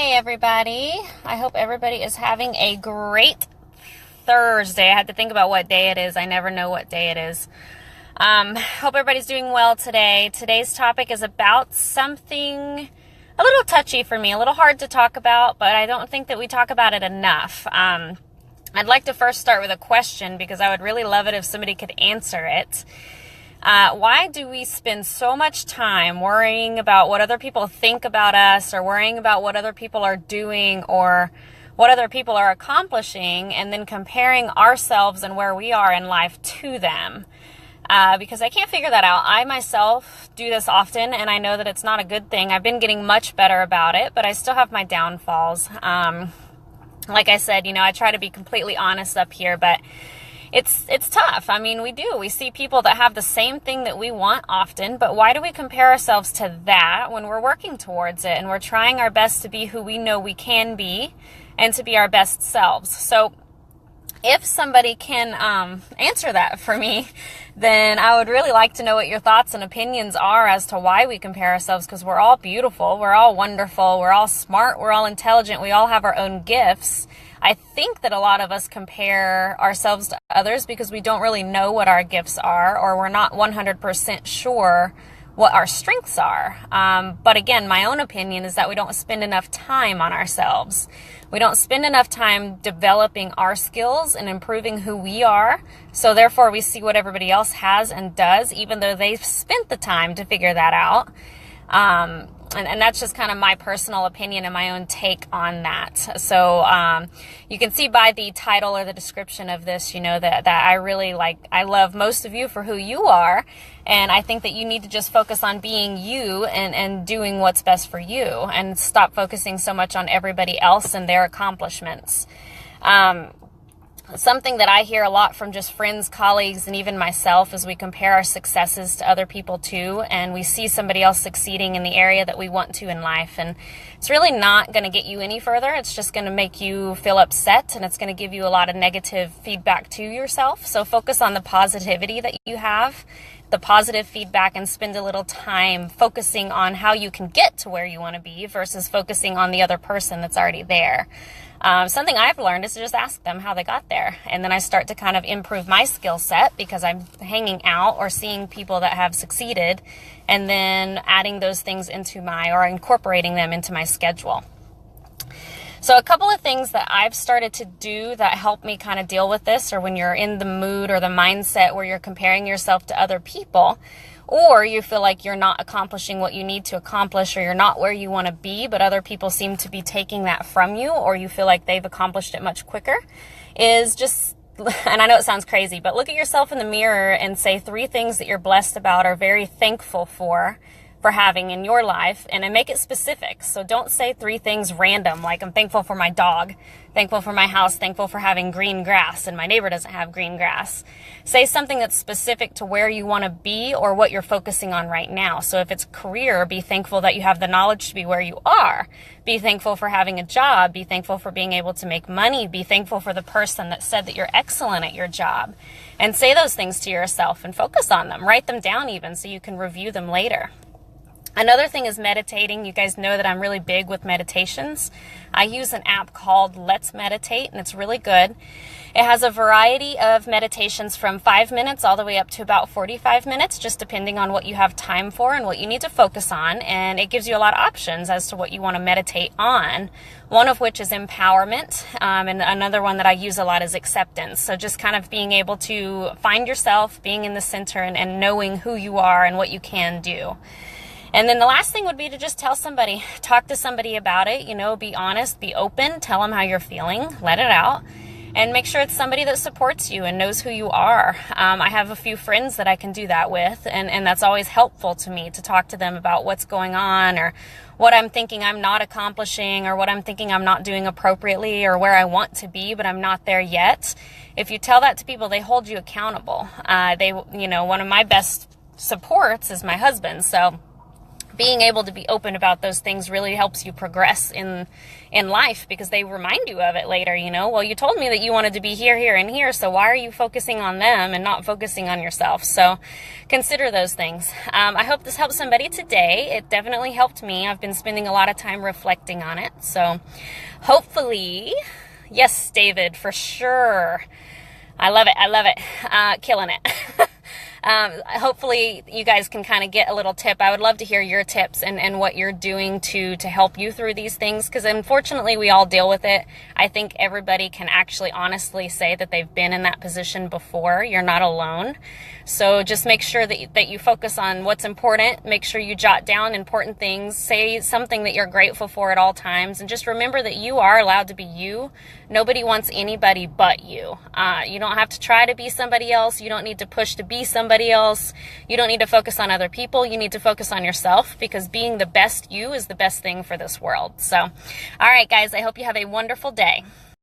Hey everybody. I hope everybody is having a great Thursday. I had to think about what day it is. I never know what day it is. Hope everybody's doing well today. Today's topic is about something a little touchy for me, a little hard to talk about, but I don't think that we talk about it enough. I'd like to first start with a question because I would really love it if somebody could answer it. Why do we spend so much time worrying about what other people think about us, or worrying about what other people are doing, or what other people are accomplishing, and then comparing ourselves and where we are in life to them? Because I can't figure that out. I myself do this often, and I know that it's not a good thing. I've been getting much better about it, but I still have my downfalls. Like I said, I try to be completely honest up here, but it's tough. I mean, we see people that have the same thing that we want often, but why do we compare ourselves to that when we're working towards it and we're trying our best to be who we know we can be and to be our best selves? So if somebody can answer that for me, then I would really like to know what your thoughts and opinions are as to why we compare ourselves, because we're all beautiful, we're all wonderful, we're all smart, we're all intelligent, we all have our own gifts. I think that a lot of us compare ourselves to others because we don't really know what our gifts are, or we're not 100% sure what our strengths are. But again, my own opinion is that we don't spend enough time on ourselves. We don't spend enough time developing our skills and improving who we are. So therefore, we see what everybody else has and does, even though they've spent the time to figure that out. And that's just kind of my personal opinion and my own take on that. So you can see by the title or the description of this, that I love most of you for who you are. And I think that you need to just focus on being you and doing what's best for you, and stop focusing so much on everybody else and their accomplishments. Something that I hear a lot from just friends, colleagues, and even myself is we compare our successes to other people too, and we see somebody else succeeding in the area that we want to in life, and it's really not going to get you any further. It's just going to make you feel upset, and it's going to give you a lot of negative feedback to yourself. So focus on the positivity that you have, the positive feedback, and spend a little time focusing on how you can get to where you want to be versus focusing on the other person that's already there. Something I've learned is to just ask them how they got there. And then I start to kind of improve my skill set because I'm hanging out or seeing people that have succeeded, and then adding those things or incorporating them into my schedule. So a couple of things that I've started to do that help me kind of deal with this, or when you're in the mood or the mindset where you're comparing yourself to other people, or you feel like you're not accomplishing what you need to accomplish, or you're not where you want to be, but other people seem to be taking that from you, or you feel like they've accomplished it much quicker, is just, and I know it sounds crazy, but look at yourself in the mirror and say 3 things that you're blessed about or very thankful for having in your life, and then make it specific. So don't say 3 things random, like I'm thankful for my dog, thankful for my house, thankful for having green grass, and my neighbor doesn't have green grass. Say something that's specific to where you want to be or what you're focusing on right now. So if it's career, be thankful that you have the knowledge to be where you are. Be thankful for having a job. Be thankful for being able to make money. Be thankful for the person that said that you're excellent at your job. And say those things to yourself and focus on them. Write them down even so you can review them later. Another thing is meditating. You guys know that I'm really big with meditations. I use an app called Let's Meditate, and it's really good. It has a variety of meditations from 5 minutes all the way up to about 45 minutes, just depending on what you have time for and what you need to focus on. And it gives you a lot of options as to what you want to meditate on, one of which is empowerment, and another one that I use a lot is acceptance. So just kind of being able to find yourself, being in the center, and knowing who you are and what you can do. And then the last thing would be to just tell somebody, talk to somebody about it, be honest, be open, tell them how you're feeling, let it out, and make sure it's somebody that supports you and knows who you are. I have a few friends that I can do that with, and that's always helpful to me to talk to them about what's going on, or what I'm thinking I'm not accomplishing, or what I'm thinking I'm not doing appropriately, or where I want to be, but I'm not there yet. If you tell that to people, they hold you accountable. One of my best supports is my husband, so being able to be open about those things really helps you progress in life, because they remind you of it later. Well, you told me that you wanted to be here, here, and here, so why are you focusing on them and not focusing on yourself? So consider those things. I hope this helps somebody today. It definitely helped me. I've been spending a lot of time reflecting on it, so hopefully, yes, David, for sure. I love it. Killing it. Hopefully you guys can kind of get a little tip. I would love to hear your tips and what you're doing to help you through these things, because unfortunately we all deal with it. I think everybody can actually honestly say that they've been in that position before. You're not alone. So just make sure that you focus on what's important. Make sure you jot down important things. Say something that you're grateful for at all times. And just remember that you are allowed to be you. Nobody wants anybody but you. You don't have to try to be somebody else. You don't need to push to be somebody else. You don't need to focus on other people. You need to focus on yourself, because being the best you is the best thing for this world. So, all right, guys, I hope you have a wonderful day.